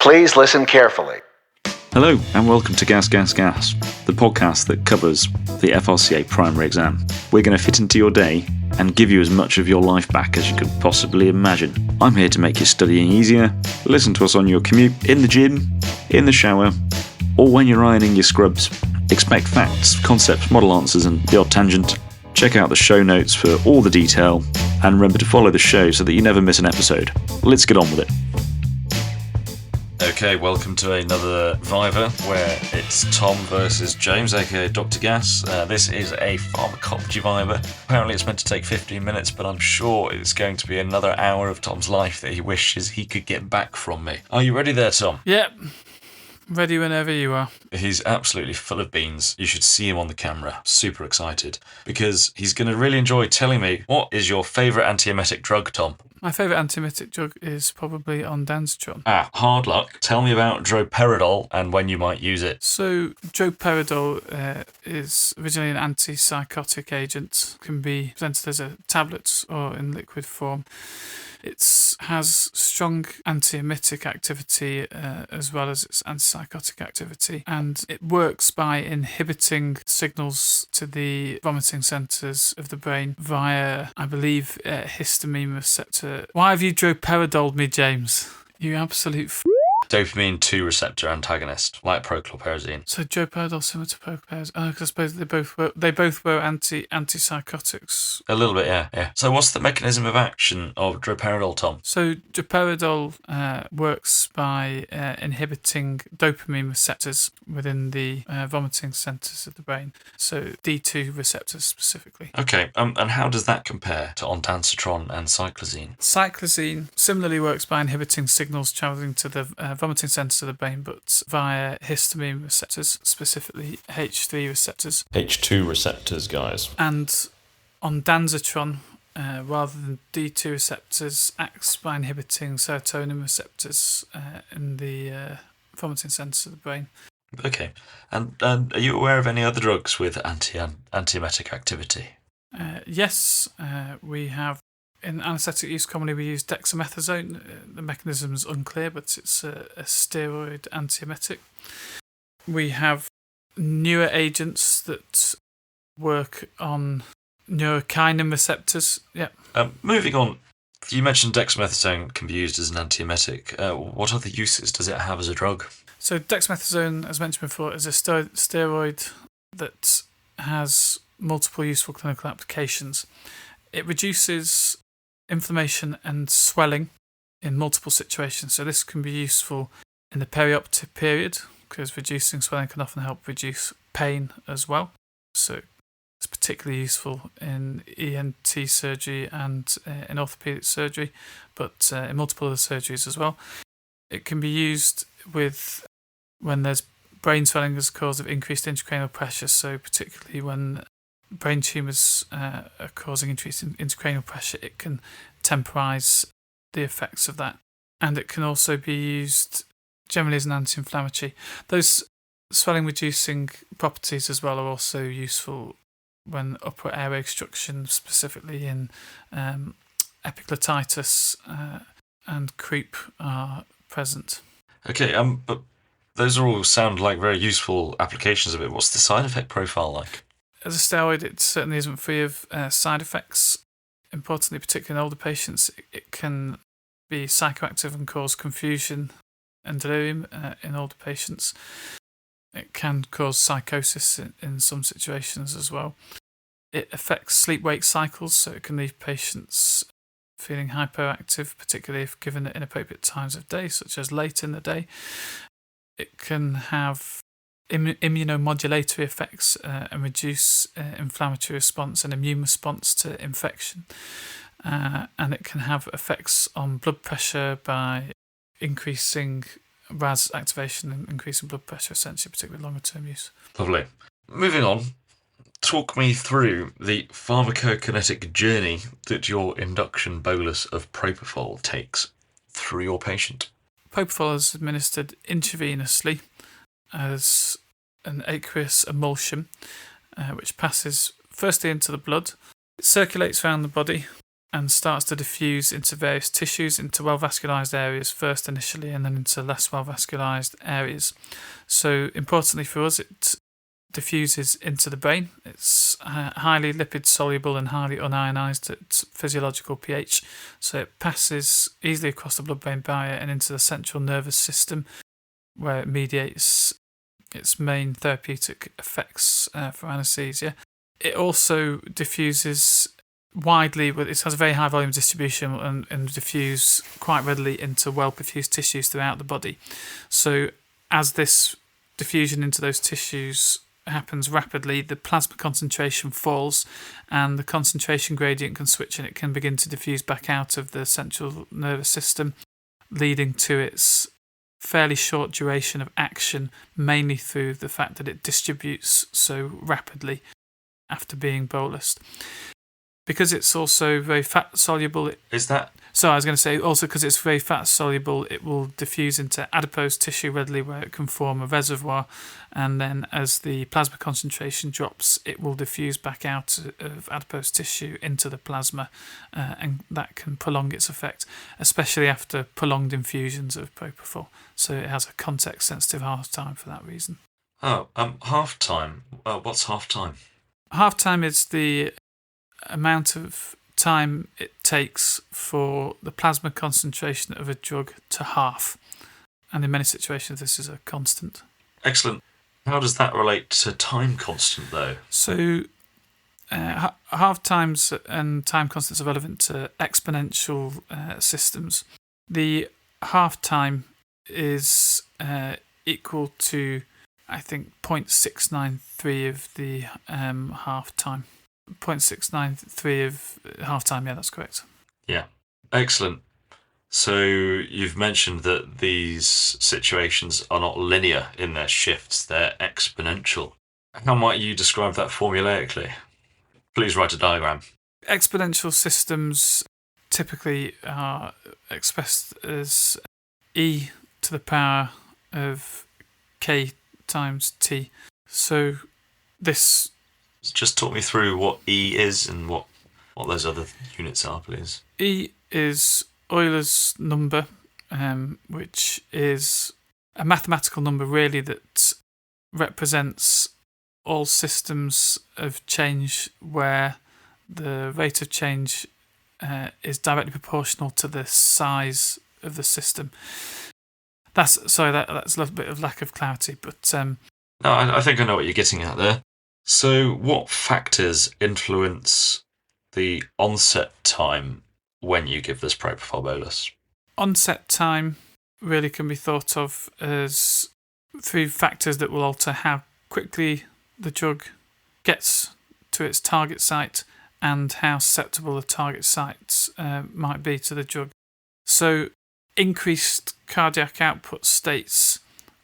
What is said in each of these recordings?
Please listen carefully. Hello and welcome to GasGasGas, the podcast that covers the FRCA primary exam. We're going to fit into your day and give you as much of your life back as you could possibly imagine. I'm here to make your studying easier. Listen to us on your commute, in the gym, in the shower, or when you're ironing your scrubs. Expect facts, concepts, model answers and the odd tangent. Check out the show notes for all the detail and remember to follow the show so that you never miss an episode. Let's get on with it. Okay, welcome to another Viva where it's Tom versus James, aka Dr. Gas. This is a pharmacology Viva. Apparently it's meant to take 15 minutes, but I'm sure it's going to be another hour of Tom's life that he wishes he could get back from me. Are you ready there, Tom? Yep. Ready whenever you are. He's absolutely full of beans. You should see him on the camera. Super excited. Because he's going to really enjoy telling me, what is your favourite antiemetic drug, Tom? My favourite antiemetic drug is probably ondansetron. Hard luck. Tell me about Droperidol and when you might use it. So, Droperidol is originally an antipsychotic agent. Can be presented as a tablet or in liquid form. It has strong antiemetic activity as well as its antipsychotic activity, and it works by inhibiting signals to the vomiting centres of the brain via, I believe, a histamine receptor. Why have you Droperidol'd me, James? You absolute Dopamine 2 receptor antagonist, like prochlorperazine. So Droperidol similar to prochlorperazine. Oh, because I suppose they both were antipsychotics. A little bit, yeah. So what's the mechanism of action of Droperidol, Tom? So Droperidol works by inhibiting dopamine receptors within the vomiting centres of the brain. So D2 receptors specifically. Okay, and how does that compare to ondansetron and cyclizine? Cyclizine similarly works by inhibiting signals travelling to the vomiting centres of the brain, but via histamine receptors, specifically H3 receptors. H2 receptors, guys. And ondansetron, rather than D2 receptors, acts by inhibiting serotonin receptors in the vomiting centres of the brain. Okay, and are you aware of any other drugs with antiemetic activity? Yes, we have. In anaesthetic use, commonly we use dexamethasone. The mechanism is unclear, but it's a steroid antiemetic. We have newer agents that work on neurokinin receptors. Yeah. Moving on, you mentioned dexamethasone can be used as an antiemetic. What other uses does it have as a drug? So dexamethasone, as mentioned before, is a steroid that has multiple useful clinical applications. It reduces inflammation and swelling in multiple situations. So this can be useful in the perioperative period because reducing swelling can often help reduce pain as well. So it's particularly useful in ENT surgery and in orthopedic surgery, but in multiple other surgeries as well. It can be used when there's brain swelling as a cause of increased intracranial pressure, so particularly when brain tumours are causing increased intracranial pressure, it can temporise the effects of that. And it can also be used generally as an anti-inflammatory. Those swelling reducing properties as well are also useful when upper airway obstruction, specifically in epiglottitis and croup, are present. Okay, but those all sound like very useful applications of it. What's the side effect profile like? As a steroid, it certainly isn't free of side effects. Importantly, particularly in older patients, it can be psychoactive and cause confusion and delirium in older patients. It can cause psychosis in some situations as well. It affects sleep-wake cycles, so it can leave patients feeling hyperactive, particularly if given at inappropriate times of day, such as late in the day. It can have immunomodulatory effects and reduce inflammatory response and immune response to infection. And it can have effects on blood pressure by increasing RAS activation and increasing blood pressure, essentially, particularly longer term use. Lovely. Moving on, talk me through the pharmacokinetic journey that your induction bolus of Propofol takes through your patient. Propofol is administered intravenously as an aqueous emulsion, which passes firstly into the blood. It circulates around the body and starts to diffuse into various tissues, into well-vascularized areas first initially, and then into less well-vascularized areas. So importantly for us, it diffuses into the brain. It's highly lipid soluble and highly unionized at physiological pH, so it passes easily across the blood-brain barrier and into the central nervous system, where it mediates its main therapeutic effects for anesthesia. It also diffuses widely, but it has a very high volume distribution and diffuse quite readily into well-perfused tissues throughout the body. So as this diffusion into those tissues happens rapidly, the plasma concentration falls and the concentration gradient can switch, and it can begin to diffuse back out of the central nervous system, leading to its fairly short duration of action, mainly through the fact that it distributes so rapidly after being bolused. Because it's also very fat soluble. Is that? So I was going to say also because it's very fat soluble, it will diffuse into adipose tissue readily, where it can form a reservoir, and then as the plasma concentration drops, it will diffuse back out of adipose tissue into the plasma, and that can prolong its effect, especially after prolonged infusions of propofol. So it has a context-sensitive half-time for that reason. Oh, half-time. What's half-time? Half-time is the amount of time it takes for the plasma concentration of a drug to half, and in many situations this is a constant. Excellent. How does that relate to time constant, though? So half times and time constants are relevant to exponential systems. The half time is equal to, I think, 0.693 of the half time. 0.693 of half time, yeah, that's correct. Yeah, excellent. So you've mentioned that these situations are not linear in their shifts, they're exponential. How might you describe that formulaically? Please write a diagram. Exponential systems typically are expressed as e to the power of k times t. So this... Just talk me through what E is and what those other units are, please. E is Euler's number, which is a mathematical number really that represents all systems of change where the rate of change is directly proportional to the size of the system. That's a little bit of lack of clarity, but... No, I think I know what you're getting at there. So what factors influence the onset time when you give this propofol bolus? Onset time really can be thought of as three factors that will alter how quickly the drug gets to its target site and how susceptible the target sites might be to the drug. So increased cardiac output states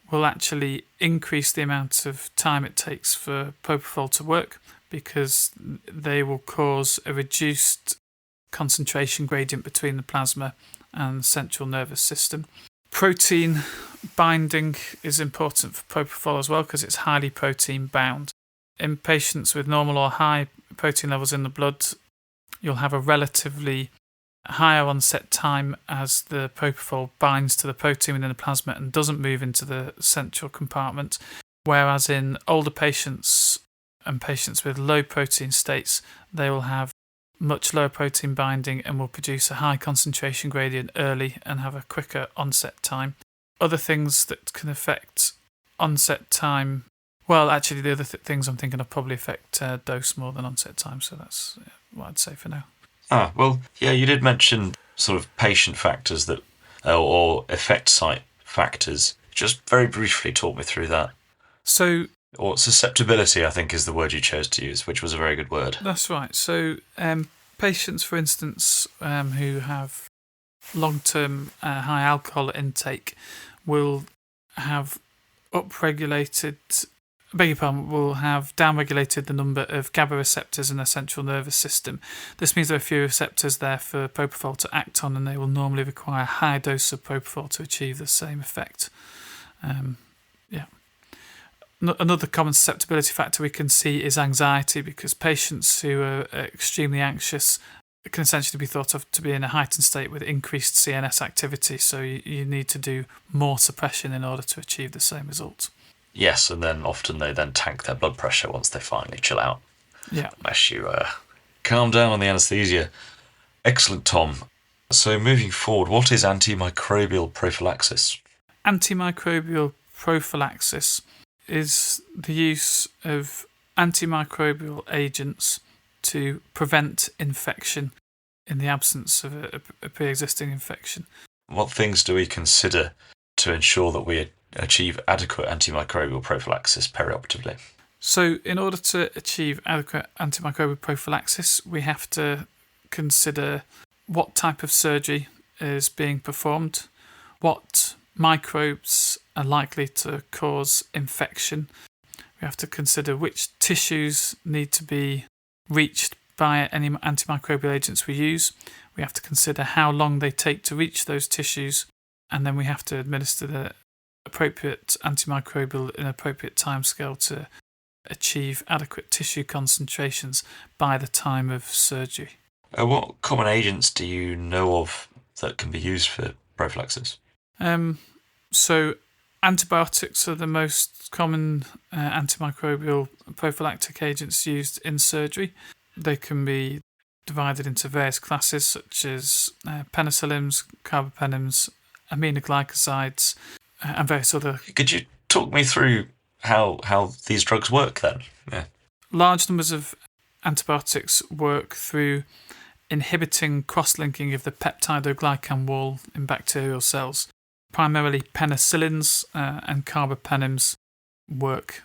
will actually increase the amount of time it takes for propofol to work, because they will cause a reduced concentration gradient between the plasma and the central nervous system. Protein binding is important for propofol as well, because it's highly protein bound. In patients with normal or high protein levels in the blood, you'll have a relatively higher onset time as the propofol binds to the protein within the plasma and doesn't move into the central compartment, whereas in older patients and patients with low protein states, they will have much lower protein binding and will produce a high concentration gradient early and have a quicker onset time. Other things that can affect onset time, well, actually the other things I'm thinking of probably affect dose more than onset time, so that's what I'd say for now. Well, yeah, you did mention sort of patient factors that, or effect site factors. Just very briefly talk me through that. So, or susceptibility, I think, is the word you chose to use, which was a very good word. That's right. So, patients, for instance, who have long-term high alcohol intake will have will have downregulated the number of GABA receptors in their central nervous system. This means there are fewer receptors there for propofol to act on, and they will normally require a high dose of propofol to achieve the same effect. Another common susceptibility factor we can see is anxiety, because patients who are extremely anxious can essentially be thought of to be in a heightened state with increased CNS activity. So you need to do more suppression in order to achieve the same result. Yes, and then often they then tank their blood pressure once they finally chill out. Yeah. Unless you calm down on the anaesthesia. Excellent, Tom. So moving forward, what is antimicrobial prophylaxis? Antimicrobial prophylaxis is the use of antimicrobial agents to prevent infection in the absence of a pre-existing infection. What things do we consider to ensure that we achieve adequate antimicrobial prophylaxis perioperatively? So in order to achieve adequate antimicrobial prophylaxis, we have to consider what type of surgery is being performed, what microbes are likely to cause infection. We have to consider which tissues need to be reached by any antimicrobial agents we use. We have to consider how long they take to reach those tissues, and then we have to administer the appropriate antimicrobial in an appropriate timescale to achieve adequate tissue concentrations by the time of surgery. What common agents do you know of that can be used for prophylaxis? So antibiotics are the most common antimicrobial prophylactic agents used in surgery. They can be divided into various classes such as penicillins, carbapenems, aminoglycosides, and various other. Could you talk me through how these drugs work then? Yeah. Large numbers of antibiotics work through inhibiting cross-linking of the peptidoglycan wall in bacterial cells. Primarily penicillins and carbapenems work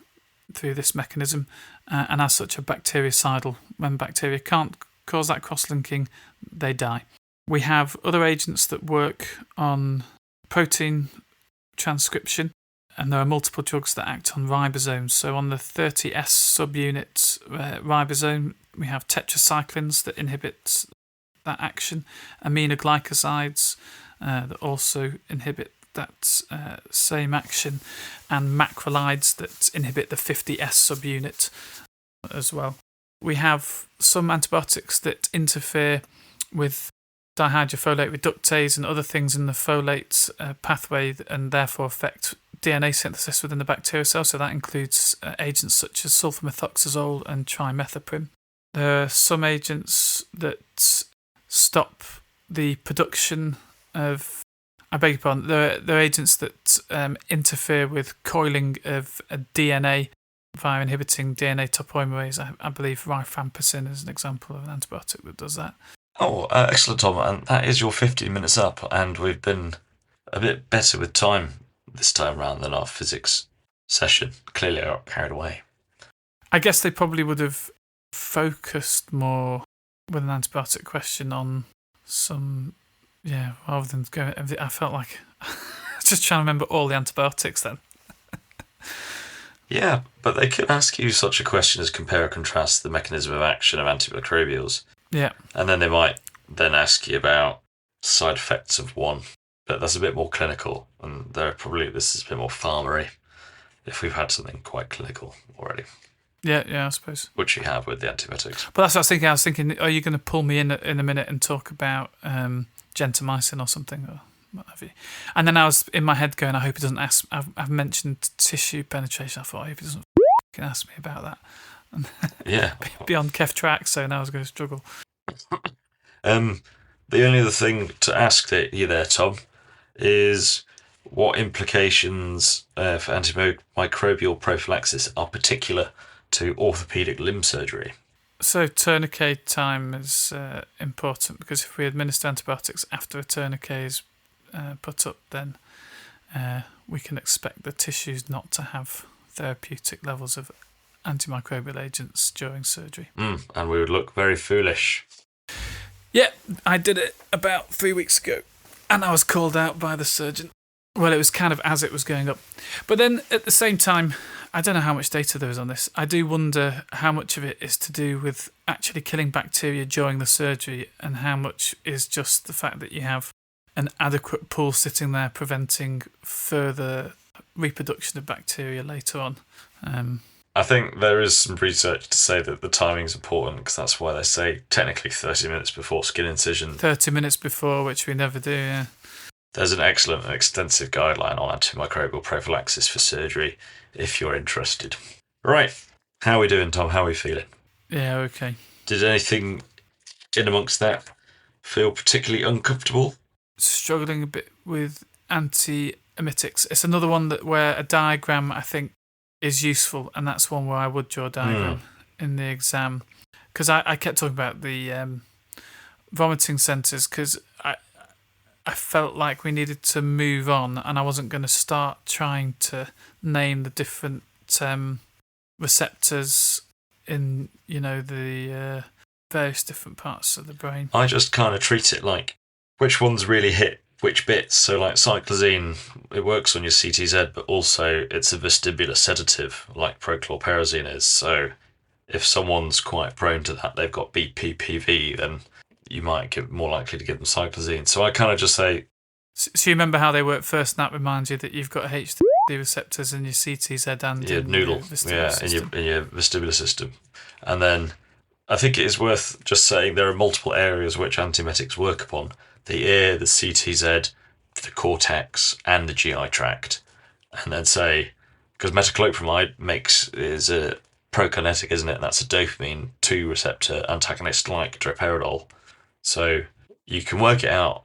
through this mechanism, and as such are bactericidal. When bacteria can't cause that cross-linking, they die. We have other agents that work on protein transcription, and there are multiple drugs that act on ribosomes. So on the 30S subunit ribosome, we have tetracyclines that inhibit that action, aminoglycosides that also inhibit that same action, and macrolides that inhibit the 50S subunit as well. We have some antibiotics that interfere with dihydrofolate reductase and other things in the folate pathway, and therefore affect DNA synthesis within the bacterial cell. So that includes agents such as sulfamethoxazole and trimethoprim. There are some agents that stop the production of, I beg your pardon, there are agents that interfere with coiling of DNA via inhibiting DNA topoimerase. I believe rifampicin is an example of an antibiotic that does that. Oh, excellent, Tom. And that is your 15 minutes up, and we've been a bit better with time this time round than our physics session. Clearly I got carried away. I guess they probably would have focused more with an antibiotic question on some, rather than going. I felt like I was just trying to remember all the antibiotics then. Yeah, but they could ask you such a question as compare or contrast the mechanism of action of antimicrobials. Yeah. And then they might then ask you about side effects of one. But that's a bit more clinical, and this is a bit more farmery if we've had something quite clinical already. Yeah, I suppose. Which you have with the antibiotics. But that's what I was thinking, are you going to pull me in a minute and talk about gentamicin or something, or what have you? And then I was in my head going, I hope he doesn't ask. I've mentioned tissue penetration. I thought, I hope he doesn't ask me about that. And yeah. Beyond Keftrax, so now I was going to struggle. The only other thing to ask you there, Tom, is what implications for antimicrobial prophylaxis are particular to orthopaedic limb surgery? So tourniquet time is important, because if we administer antibiotics after a tourniquet is put up, then we can expect the tissues not to have therapeutic levels of antimicrobial agents during surgery. And we would look very foolish. Yeah, I did it about 3 weeks ago, and I was called out by the surgeon. Well, it was kind of as it was going up. But then at the same time, I don't know how much data there is on this. I do wonder how much of it is to do with actually killing bacteria during the surgery, and how much is just the fact that you have an adequate pool sitting there preventing further reproduction of bacteria later on. I think there is some research to say that the timing's important, because that's why they say technically 30 minutes before skin incision. 30 minutes before, which we never do, yeah. There's an excellent and extensive guideline on antimicrobial prophylaxis for surgery, if you're interested. Right, how are we doing, Tom? How are we feeling? Yeah, okay. Did anything in amongst that feel particularly uncomfortable? Struggling a bit with anti-emetics. It's another one where a diagram, I think, is useful, and that's one where I would draw a diagram in the exam. Because I kept talking about the vomiting centres, because I felt like we needed to move on, and I wasn't going to start trying to name the different receptors in, the various different parts of the brain. I just kind of treat it like which ones really hit which bits. So like cyclazine, it works on your CTZ, but also it's a vestibular sedative like prochlorperazine is. So if someone's quite prone to that, they've got BPPV, then you might get more likely to give them cyclazine. So I kind of just say... So you remember how they work first, and that reminds you that you've got HD receptors in your CTZ and your noodle, in your vestibular system. And then I think it is worth just saying there are multiple areas which antiemetics work upon. The ear, the CTZ, the cortex, and the GI tract. And then say, because metoclopramide is a prokinetic, isn't it? And that's a dopamine 2 receptor antagonist like droperidol. So you can work it out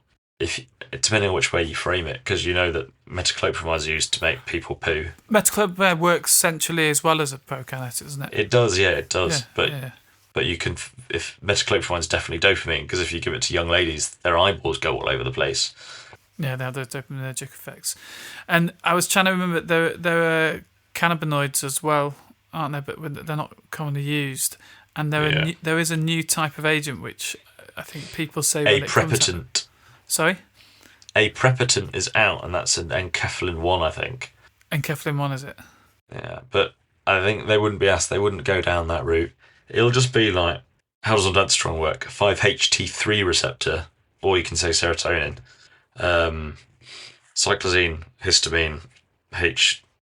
depending on which way you frame it, because you know that metoclopramide is used to make people poo. Metoclopramide works centrally as well as a prokinetic, doesn't it? It does, yeah, it does. Yeah, But you can, if metoclopramide is definitely dopamine, because if you give it to young ladies, their eyeballs go all over the place. Yeah, they have those dopaminergic effects. And I was trying to remember, there are cannabinoids as well, aren't there? But they're not commonly used. And there is a new type of agent which I think people say when it comes out. Sorry? Aprepitant is out, and that's an enkephalin 1, I think. Enkephalin 1, is it? Yeah, but I think they wouldn't be asked. They wouldn't go down that route. It'll just be like, how does ondansetron work? 5-HT3 receptor, or you can say serotonin. Cyclazine, histamine, I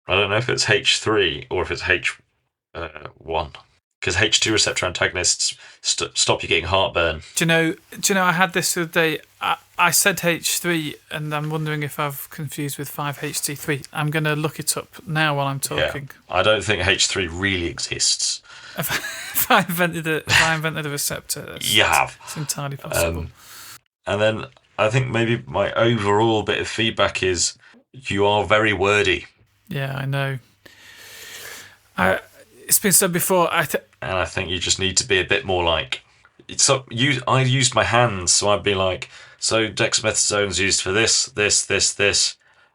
don't know if it's H3 or if it's H1. Because H2 receptor antagonists stop you getting heartburn. Do you know? I had this the other day. I said H3, and I'm wondering if I've confused with 5-HT3. I'm going to look it up now while I'm talking. Yeah, I don't think H3 really exists. If I invented a receptor, you have. It's entirely possible. And then I think maybe my overall bit of feedback is you are very wordy. Yeah, I know. It's been said before. And I think you just need to be a bit more like... I used my hands, so I'd be like, so dexamethasone's used for this.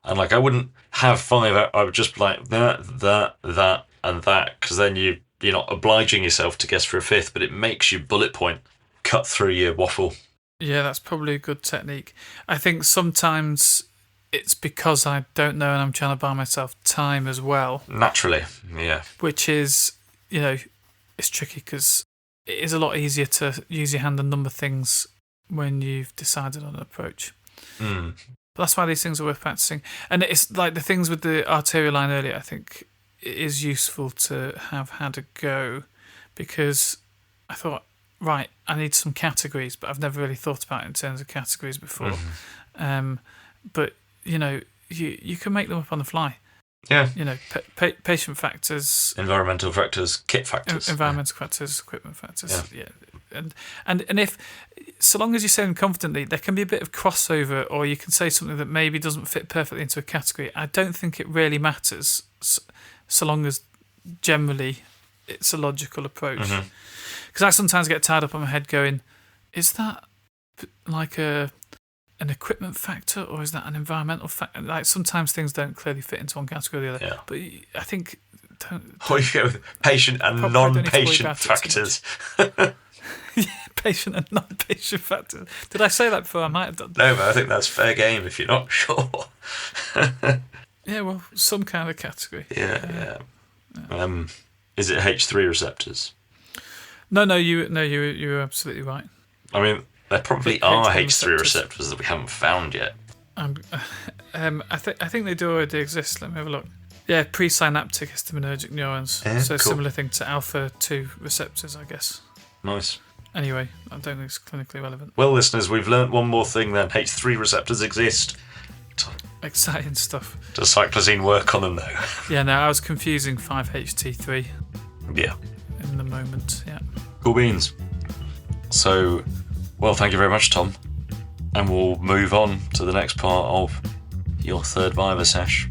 And like I wouldn't have 5, I would just be like that, and that, because then you're not obliging yourself to guess for a fifth, but it makes you bullet point cut through your waffle. Yeah, that's probably a good technique. I think sometimes it's because I don't know and I'm trying to buy myself time as well. Naturally, yeah. Which is, it's tricky because it is a lot easier to use your hand and number things when you've decided on an approach. But that's why these things are worth practicing. And it's like the things with the arterial line earlier, I think it is useful to have had a go, because I thought, right, I need some categories, but I've never really thought about it in terms of categories before. But, you can make them up on the fly. Yeah. Patient factors. Environmental factors, kit factors. Environmental factors, equipment factors. Yeah. And if, so long as you say them confidently, there can be a bit of crossover, or you can say something that maybe doesn't fit perfectly into a category. I don't think it really matters, so long as generally it's a logical approach. Because I sometimes get tied up on my head going, is that like an equipment factor, or is that an environmental factor? Like sometimes things don't clearly fit into one category or the other. Yeah. But I think or you go with patient and non-patient factors. Yeah, patient and non-patient factors. Did I say that before? I might have done. No, but I think that's fair game if you're not sure. Yeah, well, some kind of category. Yeah. Is it H3 receptors? No, you're absolutely right. I mean, there probably are H3 receptors that we haven't found yet. I think they do already exist. Let me have a look. Yeah, presynaptic histaminergic neurons. Yeah, so cool. similar thing to alpha-2 receptors, I guess. Nice. Anyway, I don't think it's clinically relevant. Well, listeners, we've learnt one more thing then. H3 receptors exist. Exciting stuff. Does cyclazine work on them, though? Yeah, no, I was confusing 5-HT3 Yeah. in the moment, yeah. Cool beans. So, well, thank you very much, Tom. And we'll move on to the next part of your third Viva sesh.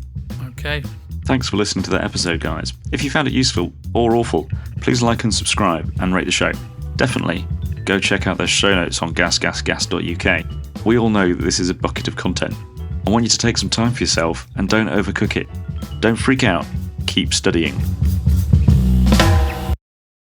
Okay. Thanks for listening to that episode, guys. If you found it useful or awful, please like and subscribe and rate the show. Definitely go check out those show notes on GasGasGas.uk. We all know that this is a bucket of content. I want you to take some time for yourself and don't overcook it. Don't freak out. Keep studying.